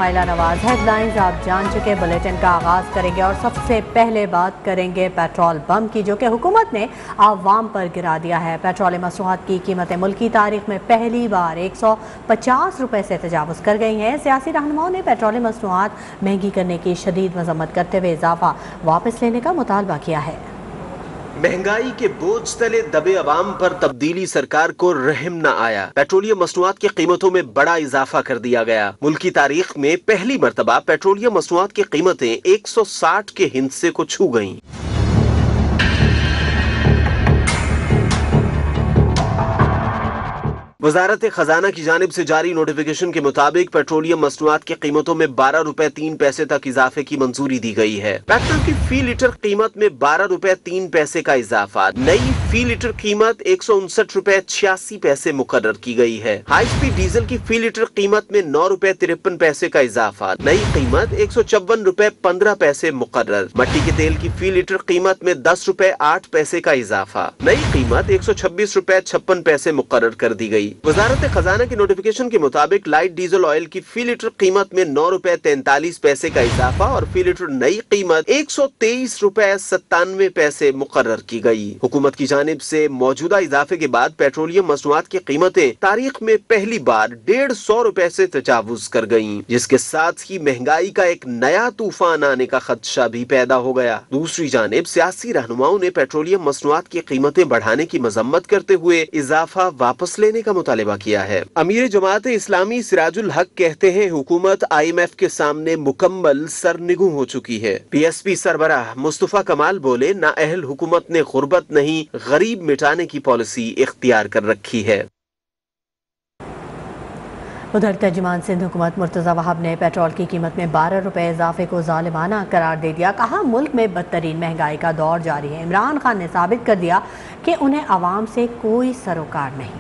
माइला नवाज। हेडलाइंस आप जान चुके। बुलेटिन का आगाज करेंगे और सबसे पहले बात करेंगे पेट्रोल बम की, जो कि हुकूमत ने आवाम पर गिरा दिया है। पेट्रोल मसनूआत की कीमतें मुल्क की तारीख में पहली बार 150 रुपये से तजावुज़ कर गई हैं। सियासी रहनुमाओं ने पेट्रोल मसनूआत महंगी करने की शदीद मजम्मत करते हुए इजाफा वापस लेने का मुतालबा किया है। महंगाई के बोझ तले दबे अवाम पर तब्दीली सरकार को रहम न आया। पेट्रोलियम मसनूआत की कीमतों में बड़ा इजाफा कर दिया गया। मुल्क की तारीख में पहली मर्तबा पेट्रोलियम मसनूआत की कीमतें 160 के हिंसे को छू गईं। वजारत खजाना की जानिब से जारी नोटिफिकेशन के मुताबिक पेट्रोलियम मसनूआत की कीमतों में 12 रुपए 3 पैसे तक इजाफे की मंजूरी दी गई है। पेट्रोल की फी लीटर कीमत में 12 रुपए 3 पैसे का इजाफा। नई फी लीटर कीमत 159 रुपए 86 पैसे मुकर्रर की गई है। हाई स्पीड डीजल की फी लीटर कीमत में 9 रुपए 53 पैसे का इजाफा। नई कीमत 154 रुपए 15 पैसे मुकर्रर। मट्टी के तेल की फी लीटर कीमत में 10 रुपए 8 पैसे का इजाफा। नई कीमत 126 रुपए 56 पैसे मुकर्रर कर दी गई। वजारत खजाना के नोटिफिकेशन के मुताबिक लाइट डीजल ऑयल की फी लीटर कीमत में 9 रुपए 43 पैसे का इजाफा और फी लीटर नई कीमत 123 रुपए 97 पैसे मुकर्रर की गई। हुकूमत की जानिब से मौजूदा इजाफे के बाद पेट्रोलियम मसनूआत की कीमतें तारीख में पहली बार 150 रुपए से तजावुज कर गयी, जिसके साथ ही महंगाई का एक नया तूफान आने का खदशा भी पैदा हो गया। दूसरी जानिब सियासी रहनुमाओं ने पेट्रोलियम मसनूआत की कीमतें बढ़ाने की मजम्मत करते हुए इजाफा वापस लेने का मुतालिबा किया है। अमीर जमात इस्लामी सिराजुल हक कहते हैं हुकूमत IMF के सामने मुकम्मल सरनिगू हो चुकी है। PSP सरबराह मुस्तफा कमाल बोले, नाअहल हुकूमत ने गुर्बत नहीं गरीब मिटाने की पॉलिसी इख्तियार कर रखी है। उधर तर्जुमान सिंध हुकूमत मुर्तज़ा वहाब ने पेट्रोल की कीमत में 12 रुपए इजाफे को ज़ालिमाना करार दे दिया। कहा, मुल्क में बदतरीन महंगाई का दौर जारी है। इमरान खान ने साबित कर दिया कि उन्हें आवाम से कोई सरोकार नहीं।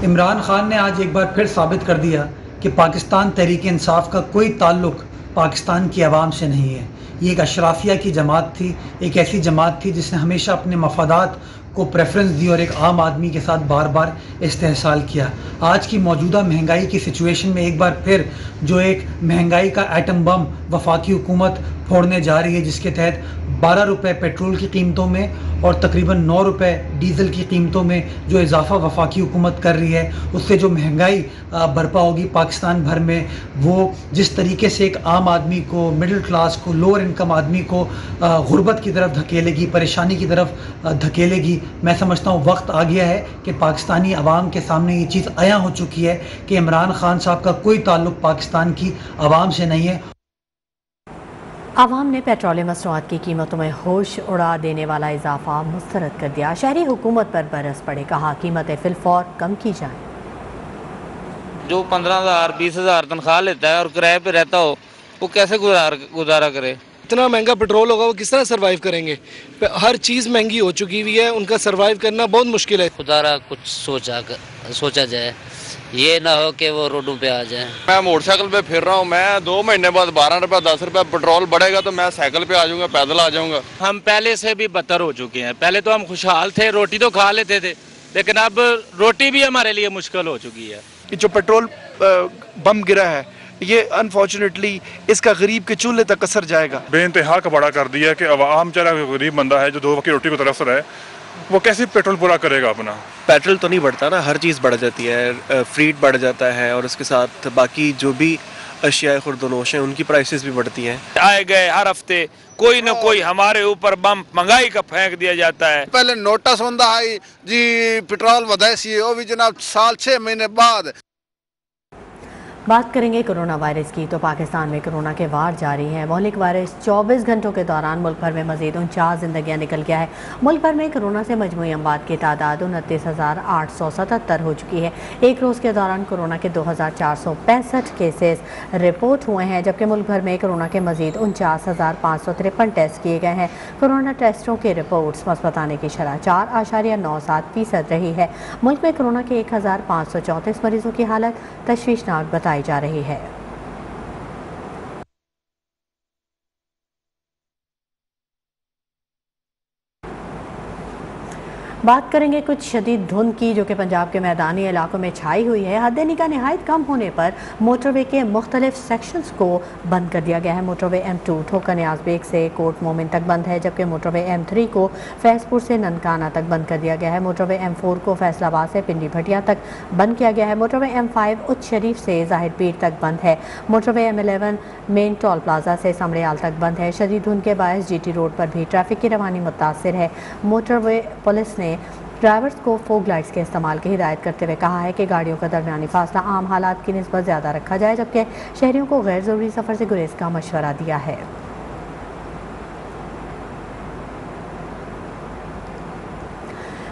इमरान खान ने आज एक बार फिर साबित कर दिया कि पाकिस्तान तहरीक इंसाफ का कोई ताल्लुक पाकिस्तान की आवाम से नहीं है। ये एक अशराफिया की जमात थी, एक ऐसी जमात थी जिसने हमेशा अपने मफादात को प्रेफरेंस दी और एक आम आदमी के साथ बार बार इस्तेहसाल किया। आज की मौजूदा महंगाई की सिचुएशन में एक बार फिर जो एक महंगाई का एटम बम वफाकी हुकूमत फोड़ने जा रही है, जिसके तहत 12 रुपये पेट्रोल की कीमतों में और तकरीबन 9 रुपये डीज़ल की कीमतों में जो इजाफा वफाकी हुकूमत कर रही है, उससे जो महंगाई बरपा होगी पाकिस्तान भर में, वो जिस तरीके से एक आम आदमी को, मिडिल क्लास को, लोअर इनकम आदमी को गुर्बत की तरफ धकेलेगी, परेशानी की तरफ धकेलेगी। मैं समझता हूँ वक्त आ गया है कि पाकिस्तानी अवाम के सामने ये चीज़ आया हो चुकी है कि इमरान खान साहब का कोई ताल्लुक पाकिस्तान की आवाम से नहीं है। आवाम ने पेट्रोलियम मसनूआत की कीमतों में होश उड़ा देने वाला इजाफा मुस्तरद कर दिया। शहरी हुकूमत पर बरस पड़े। कहा, कीमतें फिलफौर कम की जाएं। जो 15,000 20,000 तनख्वाह लेता है और किराए पे रहता हो, वो कैसे गुजारा करे? इतना महंगा पेट्रोल होगा, वो किस तरह सर्वाइव करेंगे? हर चीज़ महंगी हो चुकी हुई है, उनका सर्वाइव करना बहुत मुश्किल है। खुदारा कुछ सोचा जाए, ये ना हो कि वो रोडों पे आ जाए। मैं मोटरसाइकिल पे फिर रहा हूँ, मैं 2 महीने बाद 12 रुपये 10 रुपये पेट्रोल बढ़ेगा तो मैं साइकिल पे आ जाऊंगा, पैदल आ जाऊंगा। हम पहले से भी बदतर हो चुके हैं। पहले तो हम खुशहाल थे, रोटी तो खा लेते थे, लेकिन अब रोटी भी हमारे लिए मुश्किल हो चुकी है। जो पेट्रोल बम गिरा है, ये अनफॉर्चुनेटली इसका गरीब के चूल्हे तक असर जाएगा। बेइंतहा का बड़ा कर दिया कि आम चला गरीब बंदा है जो 2 वक्त की रोटी को तरफ है, वो कैसे पेट्रोल पूरा करेगा अपना? पेट्रोल तो नहीं बढ़ता ना, हर चीज़ बढ़ जाती है, फ्रीट बढ़ जाता है और उसके साथ बाकी जो भी अशिया खुर्दनोश हैं उनकी प्राइसेस भी बढ़ती हैं। आए गए हर हफ्ते कोई न कोई हमारे ऊपर बम महंगाई का फेंक दिया जाता है। पहले नोटिस होंदा है जी पेट्रोल वधाए सी, वो भी जनाब साल 6 महीने बाद। बात करेंगे कोरोना वायरस की। तो पाकिस्तान में कोरोना के वार जारी हैं। मौलिक वायरस 24 घंटों के दौरान मुल्क भर में मजीद 49 जिंदगियां निकल गया है। मुल्क भर में कोरोना से मजमूई अमवात की तादाद 29,877 हो चुकी है। एक रोज़ के दौरान कोरोना के 2,465 केसेस रिपोर्ट हुए हैं, जबकि मुल्क भर में कोरोना के मजीद 49,553 टेस्ट किए गए हैं। कोरोना टेस्टों की रिपोर्ट्स मस्बत आने की शरह 4.97% रही है। मुल्क में कोरोना के 1,534 मरीजों की हालत तशवीशनाक बताई जा रही है। बात करेंगे कुछ शदीद धुंध की जो कि पंजाब के मैदानी इलाकों में छाई हुई है। हद का नहायत कम होने पर मोटरवे के मुख्तलिफ सेक्शंस को बंद कर दिया गया है। मोटरवे M2 ठोकर नियाज बेग से कोट मोमिन तक बंद है, जबकि मोटरवे M3 को फैजपुर से ननकाना तक बंद कर दिया गया है। मोटरवे M4 को फैसलाबाद से पिंडी भटिया तक बंद किया गया है। मोटरवे M5 उच्च शरीफ से जाहिर पीर तक बंद है। Motorway M11 main toll plaza से समड़ियाल तक बंद है। शदीद धुंध के बायस GT रोड पर भी ट्रैफिक की रवानी मुतासिर है। मोटरवे पुलिस ने ड्राइवर्स को फोग लाइट्स के इस्तेमाल की हिदायत करते हुए कहा है कि गाड़ियों का दरमियानी फासला आम हालात की निस्बत ज़्यादा रखा जाए, जबकि शहरियों को गैर ज़रूरी सफ़र से गुरेज का मशवरा दिया है।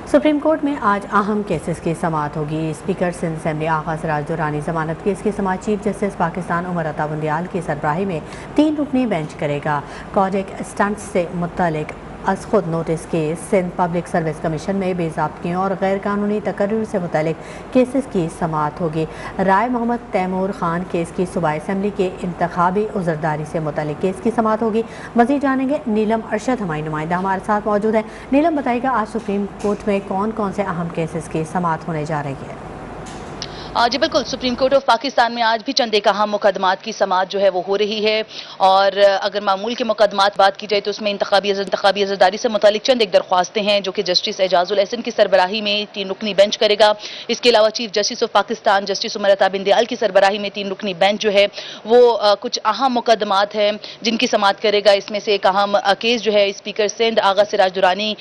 सुप्रीम कोर्ट में आज अहम केसेस की समाअत होगी। स्पीकर सिंध असेंबली आगा सिराज दुरानी जमानत केस की समाअत चीफ जस्टिस पाकिस्तान उमर अता बुंदियाल की सरबराही में 3 रुकनी बेंच करेगा। कॉडेक स्टंट्स से मुत्तलिक अज खुद notice case, Sindh public service commission में बेज़ाब्तियों और गैर कानूनी तकर्रुर से मुतल्लिक केसेस की समाअत होगी। राय मोहम्मद तैमूर खान केस की सूबाई असेंबली के इंतखाबी उज़रदारी से मुतल्लिक केस की समाअत होगी। मज़ीद जानेंगे नीलम अरशद हमारी नुमाइंदा हमारे साथ मौजूद है। नीलम, बताइएगा आज सुप्रीम कोर्ट में कौन कौन से अहम केसेस की समाअत होने जा रही है? जी बिल्कुल, सुप्रीम कोर्ट ऑफ पाकिस्तान में आज भी चंद एक अहम मुकदमात की समाअत जो है वो हो रही है। और अगर मामूल के मुकदमात बात की जाए तो उसमें इंतखाबी अज़रदारी से मुतालिक चंद एक दरख्वास्तें हैं जो कि जस्टिस एजाजुल एहसन की सरबराही में 3 रुकनी बेंच करेगा। इसके अलावा chief justice of Pakistan justice Umar Ata Bandial की सरबराही में 3 रुकनी बेंच जो है वो कुछ अहम मुकदमात हैं जिनकी समाअत करेगा। इसमें से एक अहम केस जो है स्पीकर सिंध आगा सिराज दुरानी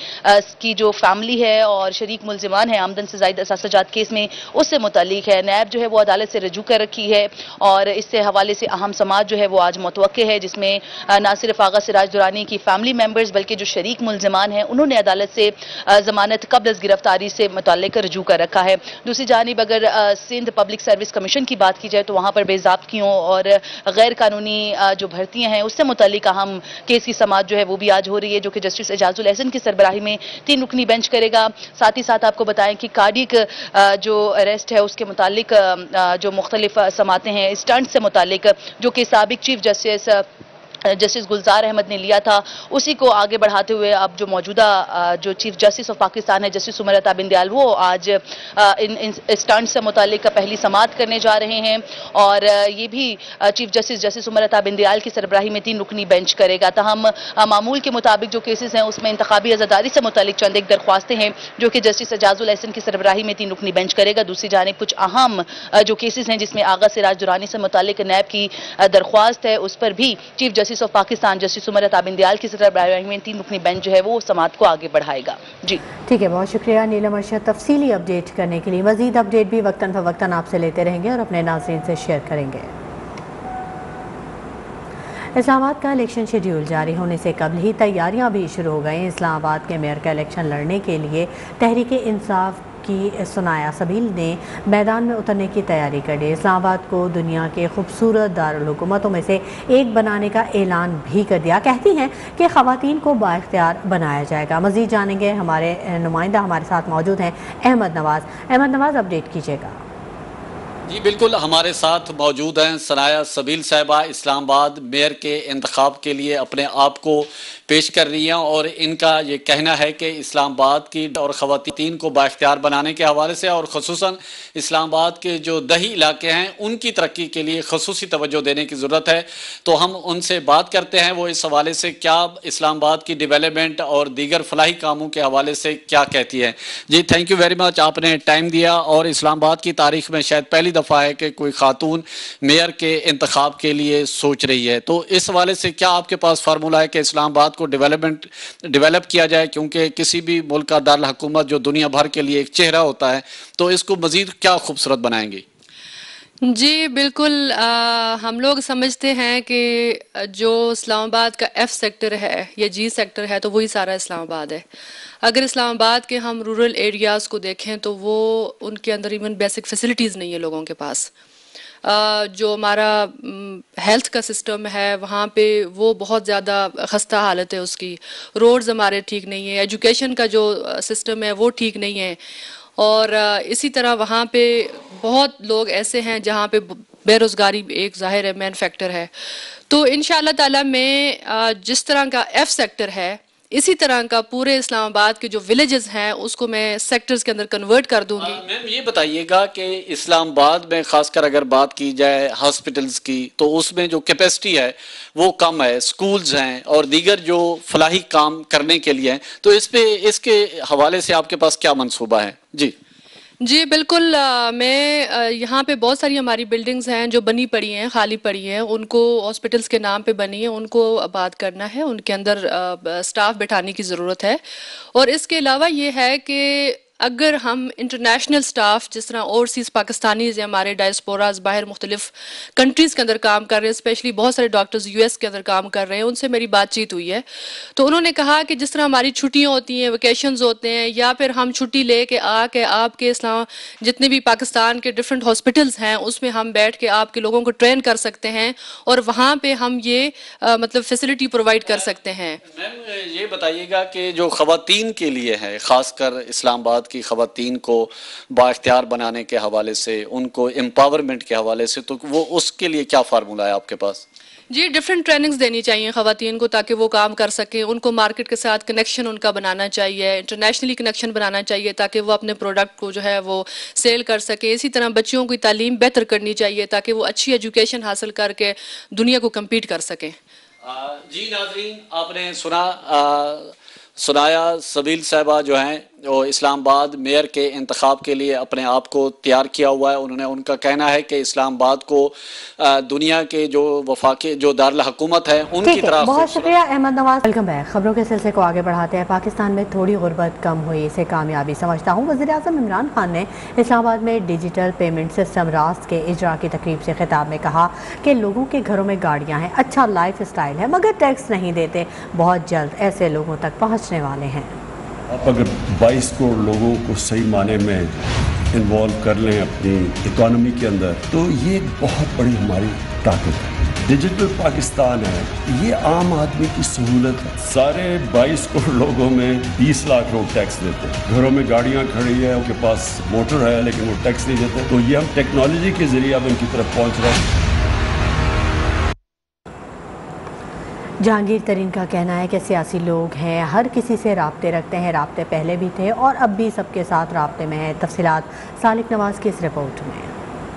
की जो फैमिली है और शरीक मुलजिमान है आमदन से ज़ायद असासजात केस में, उससे मुतालिक है। नैब जो है वो अदालत से रजू कर रखी है और इससे हवाले से अहम समाअत जो है वो आज मुतवक्के है, जिसमें ना सिर्फ आगा सिराज दुरानी की फैमिली मेंबर्स बल्कि जो शरीक मुलजिमान हैं उन्होंने अदालत से जमानत कब्ल अज़ गिरफ्तारी से मुताल्लिक रजू कर रखा है। दूसरी जानिब अगर सिंध पब्लिक सर्विस कमीशन की बात की जाए तो वहाँ पर बेज़ाब्तियों और गैर कानूनी जो भर्तियाँ हैं उससे मुताल्लिक अहम केस की समाअत जो है वो भी आज हो रही है, जो कि जस्टिस एजाजुल एहसन की सरबराही में 3 रुकनी बेंच करेगा। साथ ही साथ आपको बताएं कि कार्डिक जो अरेस्ट है उसके मुताल्लिक जो मुख्तलिफ समातें हैं स्टंट से मुतालिक जो कि साबिक चीफ जस्टिस गुलजार अहमद ने लिया था, उसी को आगे बढ़ाते हुए अब जो मौजूदा जो चीफ जस्टिस ऑफ पाकिस्तान है जस्टिस उमर अता बुंदियाल वो आज इन स्टंट से मुतालिक पहली समाअत करने जा रहे हैं। और ये भी चीफ जस्टिस उमर अता बुंदियाल की सरबराही में 3 रुकनी बेंच करेगा। तहम मामूल के मुताबिक जो केसेस हैं उसमें इंतखाबी अज़रदारी से मुतालिक चंद एक दरख्वास्तें हैं जो कि जस्टिस एजाजुल एहसन की सरबराही में 3 रुकनी बेंच करेगा। दूसरी जानिब कुछ अहम जो केसेस हैं जिसमें आगा सिराज दुरानी से मुतालिक नैब की दरख्वास्त है उस पर भी chief justice of Pakistan justice Umar Ata Bandial की सरबराही में 3 रुकनी बेंच जो है वो समाअत को आगे बढ़ाएगा। जी ठीक है, बहुत शुक्रिया नीलम अरशद तफसीली अपडेट करने के लिए। मजीद अपडेट भी वक्तन फवक्तन आपसे लेते रहेंगे और अपने नाज़रीन से शेयर करेंगे। इस्लामाबाद का इलेक्शन शेड्यूल जारी होने से कबल ही तैयारियां भी शुरू हो गई। इस्लामाबाद के मेयर का इलेक्शन लड़ने के लिए तहरीक इंसाफ की सुनाया सबील ने मैदान में उतरने की तैयारी कर ली। इस्लामाबाद को दुनिया के खूबसूरत दारुल हुकूमतों में से एक बनाने का ऐलान भी कर दिया। कहती हैं कि ख़वातीन को बाइख्तियार बनाया जाएगा। मज़ीद जानेंगे, हमारे नुमाइंदा हमारे साथ मौजूद हैं अहमद नवाज़, अपडेट कीजिएगा। जी बिल्कुल, हमारे साथ मौजूद हैं सनाया सबील साहिबा, इस्लामाबाद मेयर के इंतखाब के लिए अपने आप को पेश कर रही हैं और इनका ये कहना है कि इस्लामाबाद की और ख़वातीन को बाइख्तियार बनाने के हवाले से और ख़ुसूसन इस्लामाबाद के जो दही इलाके हैं उनकी तरक्की के लिए ख़ुसूसी तवज्जो देने की ज़रूरत है। तो हम उनसे बात करते हैं वो इस हवाले से क्या इस्लामाबाद की डेवलपमेंट और दीगर फलाही कामों के हवाले से क्या कहती है। जी थैंक यू वेरी मच, आपने टाइम दिया। और इस्लामाबाद की तारीख में शायद पहली दफ़ा है कि कोई खातून मेयर के इंतखाब के लिए सोच रही है, तो इस हवाले से क्या आपके पास फार्मूला है कि इस्लामाबाद को डेवलप किया जाए, क्योंकि किसी भी मुल्क का दारुल हुकूमत जो दुनिया भर के लिए एक चेहरा होता है, तो इसको मज़ीद क्या खूबसूरत बनाएंगी? जी बिल्कुल, हम लोग समझते हैं कि जो इस्लामाबाद का F सेक्टर है या G सेक्टर है तो वही सारा इस्लामाबाद है। अगर इस्लामाबाद के हम रूरल एरियाज़ को देखें तो वो उनके अंदर इवन बेसिक फैसिलिटीज़ नहीं है लोगों के पास। जो हमारा हेल्थ का सिस्टम है वहाँ पे वो बहुत ज़्यादा खस्ता हालत है उसकी, रोड्स हमारे ठीक नहीं है, एजुकेशन का जो सिस्टम है वो ठीक नहीं है। और इसी तरह वहाँ पे बहुत लोग ऐसे हैं जहाँ पे बेरोज़गारी एक ज़ाहिर है मेन फैक्टर है। तो इंशाअल्लाह ताला में जिस तरह का F सेक्टर है इसी तरह का पूरे इस्लामाबाद के जो विलेजेस हैं उसको मैं सेक्टर्स के अंदर कन्वर्ट कर दूंगी। मैम ये बताइएगा कि इस्लामाबाद में खासकर अगर बात की जाए हॉस्पिटल्स की तो उसमें जो कैपेसिटी है वो कम है, स्कूल्स हैं और दीगर जो फलाही काम करने के लिए हैं, तो इसके हवाले से आपके पास क्या मंसूबा है? जी बिल्कुल, मैं यहाँ पे बहुत सारी हमारी बिल्डिंग्स हैं जो बनी पड़ी हैं, खाली पड़ी हैं, उनको हॉस्पिटल्स के नाम पे बनी है, उनको आबाद करना है, उनके अंदर स्टाफ बैठाने की ज़रूरत है। और इसके अलावा ये है कि अगर हम इंटरनेशनल स्टाफ जिस तरह ओवरसीज़ पाकिस्तानीज़ हैं हमारे डायस्पोराज बाहर मुख्तलिफ कंट्रीज़ के अंदर काम कर रहे हैं, स्पेशली बहुत सारे डॉक्टर्स यूएस के अंदर काम कर रहे हैं, उनसे मेरी बातचीत हुई है। तो उन्होंने कहा कि जिस तरह हमारी छुट्टियाँ होती हैं, वेकेशंस होते हैं, या फिर हम छुट्टी ले के आके आपके इस्लाम जितने भी पाकिस्तान के डिफरेंट हॉस्पिटल्स हैं उसमें हम बैठ के आपके लोगों को ट्रेन कर सकते हैं और वहाँ पर हम ये मतलब फैसिलिटी प्रोवाइड कर सकते हैं। मैम ये बताइएगा कि जो ख़वातीन के लिए है, ख़ासकर इस्लामाबाद की ख़वातीन को बाइख्तियार बनाने के हवाले से, उनको एम्पावरमेंट के हवाले से, तो वो उसके लिए क्या फार्मूला है आपके पास? जी डिफरेंट ट्रेनिंग्स देनी चाहिए ख़वातीन को ताकि वो काम कर सकें, उनको मार्केट के साथ कनेक्शन उनका बनाना चाहिए, इंटरनेशनली कनेक्शन बनाना चाहिए ताकि वो अपने प्रोडक्ट को जो है वो सेल कर सके। इसी तरह बच्चियों की तालीम बेहतर करनी चाहिए ताकि वो अच्छी एजुकेशन हासिल करके दुनिया को कम्पीट कर सकें। जी नाज़रीन, आपने सुनाया सबील साहिबा जो हैं वो इस्लामाबाद मेयर के इंतखाब के लिए अपने आप को तैयार किया हुआ है। उनका कहना है कि इस्लामाबाद को दुनिया के जो वफाकी जो दारुल हुकूमत है उनकी तरह। बहुत शुक्रिया अहमद नवाज। Welcome back. खबरों के सिलसिले को आगे बढ़ाते हैं। पाकिस्तान में थोड़ी गुर्बत कम हुई, इसे कामयाबी समझता हूँ। वज़ीर-ए-आज़म इमरान खान ने इस्लामाबाद में डिजिटल पेमेंट सिस्टम रास्त के इजरा की तकरीब से खिताब में कहा कि लोगों के घरों में गाड़ियाँ हैं, अच्छा लाइफ स्टाइल है, मगर टैक्स नहीं देते। बहुत जल्द ऐसे लोगों तक पहुँचने वाले हैं। आप अगर 22 करोड़ लोगों को सही माने में इन्वॉल्व कर लें अपनी इकॉनमी के अंदर, तो ये एक बहुत बड़ी हमारी ताकत है। डिजिटल पाकिस्तान है, ये आम आदमी की सहूलत है। सारे 22 करोड़ लोगों में 20 लाख लोग टैक्स देते हैं। घरों में गाड़ियाँ खड़ी है, उनके पास मोटर है लेकिन वो टैक्स नहीं देते। तो ये हम टेक्नोलॉजी के जरिए अब इनकी तरफ पहुँच रहे हैं। जहांगीर तरीन का कहना है कि सियासी लोग हैं, हर किसी से राब्ते रखते हैं, राब्ते पहले भी थे और अब भी सबके साथ राब्ते में है। तफसीलात सालिक नवाज की इस रिपोर्ट में।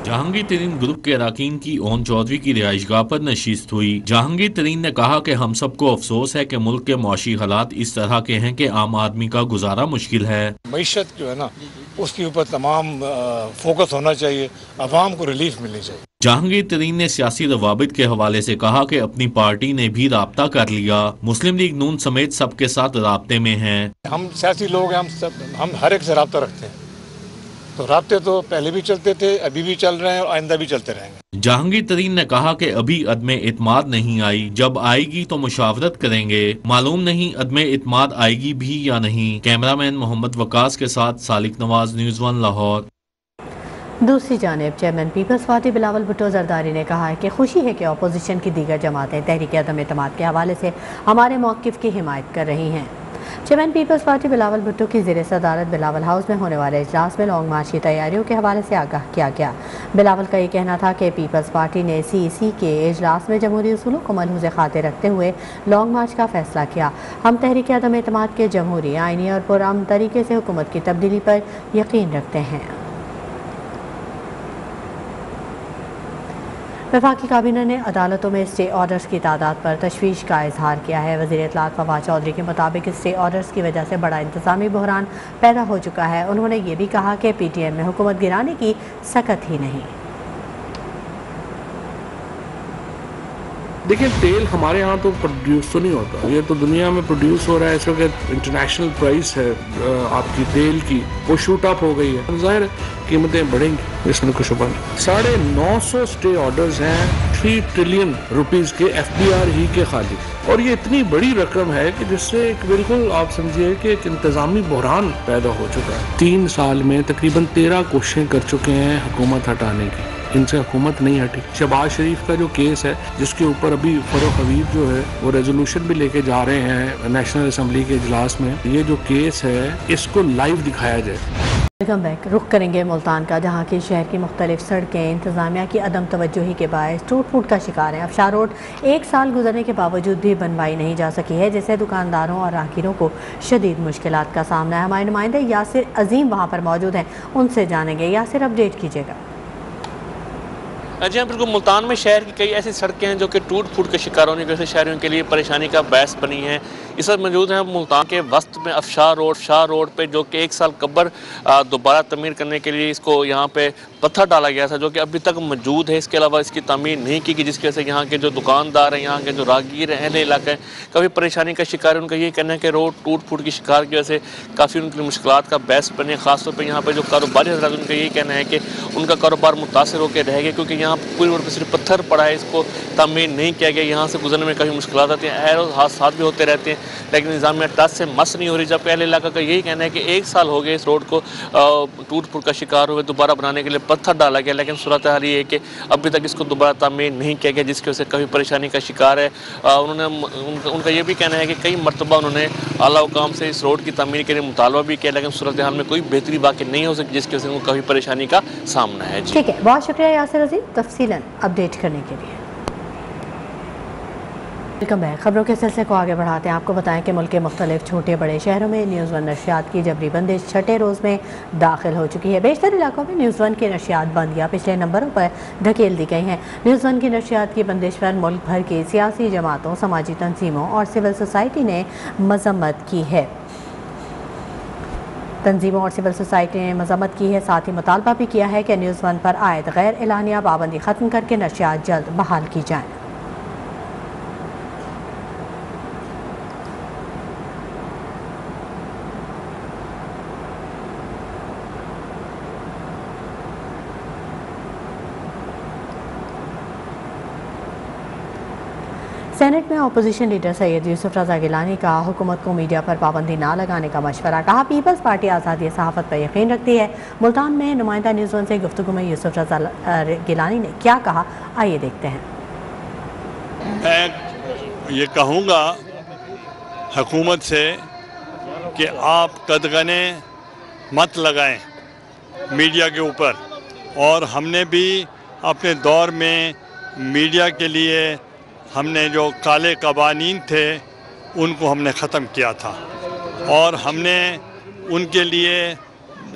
जहांगीर तरीन ग्रुप के अरकान की ओन चौधरी की रिहाइशगाह पर नशिस्त हुई। जहांगीर तरीन ने कहा कि हम सबको अफसोस है कि मुल्क के मौशी हालात इस तरह के हैं कि आम आदमी का गुजारा मुश्किल है। मईशत जो है ना उसके ऊपर तमाम फोकस होना चाहिए, अवाम को रिलीफ मिलनी चाहिए। जहांगीर तरीन ने सियासी रवाबित के हवाले से कहा कि अपनी पार्टी ने भी राब्ता कर लिया, मुस्लिम लीग नून समेत सबके साथ राब्ते में हैं। हम सियासी लोग हैं, हम हर एक से राब्ता रखते हैं, तो राब्ते तो पहले भी चलते थे, अभी भी चल रहे हैं और आइंदा भी चलते रहेंगे। जहांगीर तरीन ने कहा कि अभी अदमे इत्माद नहीं आई, जब आएगी तो मुशावरत करेंगे, मालूम नहीं अदमे इत्माद आएगी भी या नहीं। कैमरामैन मोहम्मद वकास के साथ सालिक नवाज, न्यूज़ 1 लाहौर। दूसरी जानिब चेयरमैन पीपल्स पार्टी बिलावल भुट्टो जरदारी ने कहा है कि खुशी है कि अपोजिशन की दीगर जमातें तहरीक अदम एतमाद के हवाले से हमारे मौक़िफ़ की हिमायत कर रही हैं। चेयरमैन पीपल्स पार्टी बिलावल भुट्टो की ज़ेर सदारत बिलावल हाउस में होने वाले इजलास में लॉन्ग मार्च की तैयारियों के हवाले से आगाह किया गया। बिलावल का ये कहना था कि पीपल्स पार्टी ने CEC के इजलास में जमहूरी उसूलों को मलहूज़ खातिर रखते हुए लॉन्ग मार्च का फैसला किया। हम तहरीक अदम एतमाद के जमहूरी, आइनी और पुरअमन तरीके से हुकूमत की तब्दीली पर यकीन रखते हैं। वफाकी काबीना ने अदालतों में स्टे ऑर्डर्स की तादाद पर तशवीश का इजहार किया है। वज़ीर इत्तलात फवाद चौधरी के मुताबिक स्टे ऑर्डर्स की वजह से बड़ा इंतज़ामी बहरान पैदा हो चुका है। उन्होंने ये भी कहा कि PTM में हुकूमत गिराने की सकत ही नहीं। देखिए, तेल हमारे यहाँ तो प्रोड्यूस तो नहीं होता, ये तो दुनिया में प्रोड्यूस हो रहा है। इसका इंटरनेशनल प्राइस है आपकी तेल की, वो शूट अप हो गई है, ज़ाहिर कीमतें बढ़ेंगी, इसमें कुछ शुबा नहीं। 950 स्टे ऑर्डर्स हैं 3 ट्रिलियन रुपीस के FBR ही के खाली, और ये इतनी बड़ी रकम है कि जिससे एक बिल्कुल आप समझिए कि एक इंतजामी बहरान पैदा हो चुका है। 3 साल में तकरीबन 13 कोशिशें कर चुके हैं हुकूमत हटाने की, इनसे हुकूमत नहीं हटी। शहबाज शरीफ का जो केस है, जिसके ऊपर अभी फरूख हबीब जो है वो रेजोल्यूशन भी लेके जा रहे हैं नेशनल असम्बली के इजलास में, ये जो केस है इसको लाइव दिखाया जाए। Welcome back. रुख करेंगे मुल्तान का, जहाँ की शहर की मुख्तलिफ सड़कें इंतजामिया की अदम तवज्जोही के बायस टूट फूट का शिकार हैं। अफशार रोड 1 साल गुजरने के बावजूद भी बनवाई नहीं जा सकी है, जिससे दुकानदारों और राहगीरों को शदीद मुश्किलात का सामना है। हमारे नुमाइंदे यासिर अजीम वहाँ पर मौजूद हैं, उनसे जानेंगे। यासिर, अपडेट कीजिएगा। जी हाँ, बिल्कुल। मुल्तान में शहर की कई ऐसी सड़कें हैं जो कि टूट फूट के शिकार होने की वजह से शहरियों के लिए परेशानी का बायस बनी है। इस वक्त मौजूद हैं मुल्तान के वस्त में अफशार रोड पे, जो कि 1 साल कब्र दोबारा तमीर करने के लिए इसको यहाँ पे पत्थर डाला गया था, जो कि अभी तक मौजूद है। इसके अलावा इसकी तमीर नहीं की गई, जिसकी वजह से यहाँ के जो दुकानदार हैं, यहाँ के जो राहगीर हैं, अहले इलाके हैं, काफ़ी परेशानी का शिकार है। उनका ये कहना है कि रोड टूट फूट की शिकार की वजह से काफ़ी उनके लिए मुश्किलात का बायस बने। ख़ासतौर पर यहाँ पर जो कारोबारी हज़रात, उनका यही कहना है कि उनका कारोबार मुतासर होकर रह गया, क्योंकि यहाँ पूरी रोड पर सिर्फ पत्थर पड़ा है, इसको तमीर नहीं किया गया। यहाँ से गुजरने में काफ़ी मुश्किलात आती हैं, ऐर हादसा भी होते रहते हैं, लेकिन निज़ाम टच से मस नहीं हो रही। जबकि अहले इलाका का यही कहना है कि 1 साल हो गए इस रोड को टूट फूट का शिकार हुए, दोबारा बनाने के लिए पत्थर डाला गया, लेकिन सूरत हाल ये है कि अभी तक इसको दोबारा तामीर नहीं किया गया, जिसकी वजह से काफ़ी परेशानी का शिकार है। उनका ये भी कहना है कि कई मरतबा उन्होंने आला हुकाम से इस रोड की तामीर के लिए मुतालबा भी किया, लेकिन सूरत हाल में कोई बेहतरी वाक़ई नहीं हो सकी, जिसकी वजह से उनको काफ़ी परेशानी का सामना है। ठीक है, बहुत शुक्रिया यासिर अजीम तफसीलन अपडेट करने के लिए। Welcome back. खबरों के सिलसिले को आगे बढ़ाते हैं। आपको बताएं कि मुल्क के मुख्तलिफ छोटे बड़े शहरों में न्यूज़ वन नशियात की जबरी बंदिश 6ठे रोज़ में दाखिल हो चुकी है। बेशतर इलाकों में न्यूज़ वन की नशियात बंद या पिछले नंबरों पर धकेल दी गई हैं। न्यूज़ वन की नशियात की बंदिश पर मुल्क भर की सियासी जमातों, समाजी तंजीमों और सिविल सोसाइटी ने मजम्मत की है। तंजीमों और सिविल सोसाइटी ने मजम्मत की है, साथ ही मुतालबा भी किया है कि न्यूज़ वन पर आयद गैर एलानिया पाबंदी ख़त्म करके नशियात जल्द बहाल की जाएँ। सेनेट में अपोजिशन लीडर सैयद यूसुफ रज़ा गिलानी का हुकूमत को मीडिया पर पाबंदी ना लगाने का मशवरा। कहा, पीपल्स पार्टी आज़ादी सहाफ़त पर यकीन रखती है। मुल्तान में नुमाइंदा न्यूज़ वन से गुफ्तगू में यूसुफ रज़ा गिलानी ने क्या कहा, आइए देखते हैं। मैं ये कहूँगा हुकूमत से कि आप कदगने मत लगाएं मीडिया के ऊपर, और हमने भी अपने दौर में मीडिया के लिए हमने जो काले कवानीन थे उनको हमने ख़त्म किया था, और हमने उनके लिए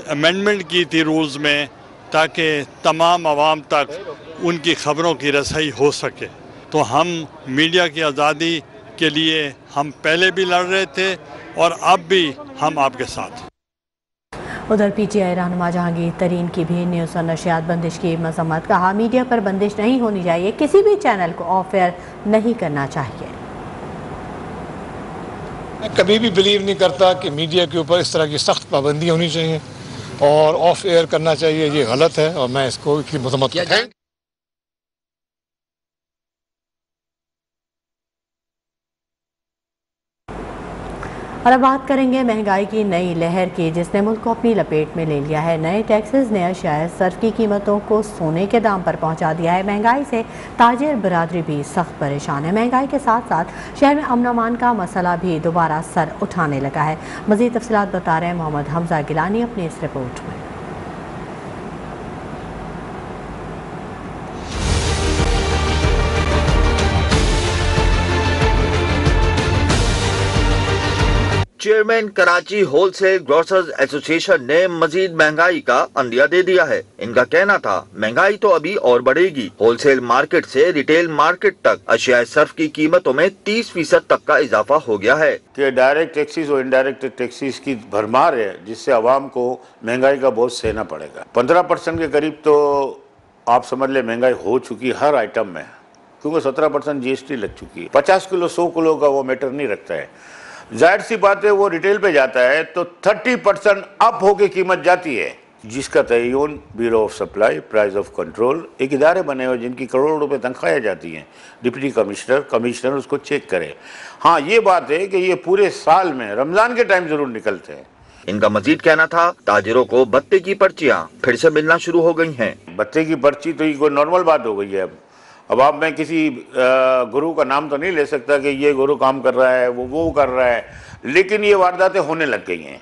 अमेंडमेंट की थी रूल्स में, ताकि तमाम आवाम तक उनकी ख़बरों की रसाई हो सके। तो हम मीडिया की आज़ादी के लिए हम पहले भी लड़ रहे थे और अब भी हम आपके साथ। उधर PTI रहनुमा जहांगीर तरीन की भी न्यूज़ वन नशियात बंदिश की मजम्मत। कहा, मीडिया पर बंदिश नहीं होनी चाहिए, किसी भी चैनल को ऑफ एयर नहीं करना चाहिए। मैं कभी भी बिलीव नहीं करता कि मीडिया के ऊपर इस तरह की सख्त पाबंदी होनी चाहिए और ऑफ एयर करना चाहिए, ये गलत है और मैं इसको की मजम्मत करता हूं। और अब बात करेंगे महंगाई की नई लहर की, जिसने मुल्क को अपनी लपेट में ले लिया है। नए टैक्सेस ने अशिया सर्फ की कीमतों को सोने के दाम पर पहुंचा दिया है। महंगाई से ताजिर बरादरी भी सख्त परेशान है। महंगाई के साथ साथ शहर में अमन अमान का मसला भी दोबारा सर उठाने लगा है। मज़ीद तफसीलात बता रहे हैं मोहम्मद हमजा गिलानी अपनी इस रिपोर्ट में। Chairman Karachi wholesale grocers association ने मजीद महंगाई का अंदिया दे दिया है। इनका कहना था, महंगाई तो अभी और बढ़ेगी। होलसेल मार्केट से रिटेल मार्केट तक अशिया सर्फ की कीमतों में 30% तक का इजाफा हो गया है। कि डायरेक्ट टैक्सीज और इनडायरेक्ट टैक्सीज की भरमार है, जिससे आवाम को महंगाई का बोझ सहना पड़ेगा। 15% के करीब तो आप समझ ले महंगाई हो चुकी हर आइटम में, क्योंकि 17% GST लग चुकी है। 50 किलो 100 किलो का वो मैटर नहीं रखता है। जाहिर सी बात है, वो रिटेल पे जाता है तो 30% अप होके कीमत जाती है, जिसका तयन bureau of supply price of control एक इदारे बने हुए जिनकी करोड़ों रुपए तनख्वाहें जाती हैं। डिप्टी कमिश्नर उसको चेक करे। हाँ, ये बात है कि ये पूरे साल में रमजान के टाइम जरूर निकलते हैं। इनका मजीद कहना था, ताजिरों को भत्ते की पर्चियां फिर से मिलना शुरू हो गई हैं। भत्ते की पर्ची तो ये कोई नॉर्मल बात हो गई है। अब आप, मैं किसी गुरु का नाम तो नहीं ले सकता कि ये गुरु काम कर रहा है, वो कर रहा है, लेकिन ये वारदातें होने लग गई हैं।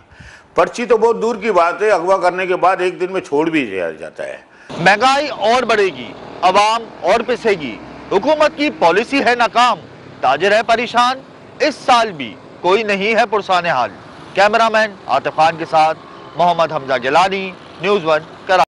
पर्ची तो बहुत दूर की बात है, अगवा करने के बाद एक दिन में छोड़ भी दिया जाता है। महंगाई और बढ़ेगी, अवाम और पिसेगी, हुकूमत की पॉलिसी है नाकाम, ताजिर है परेशान, इस साल भी कोई नहीं है पुरसाने हाल। कैमरामैन आतिफ खान के साथ मोहम्मद हमजा गिलानी, न्यूज़ 1 कराची।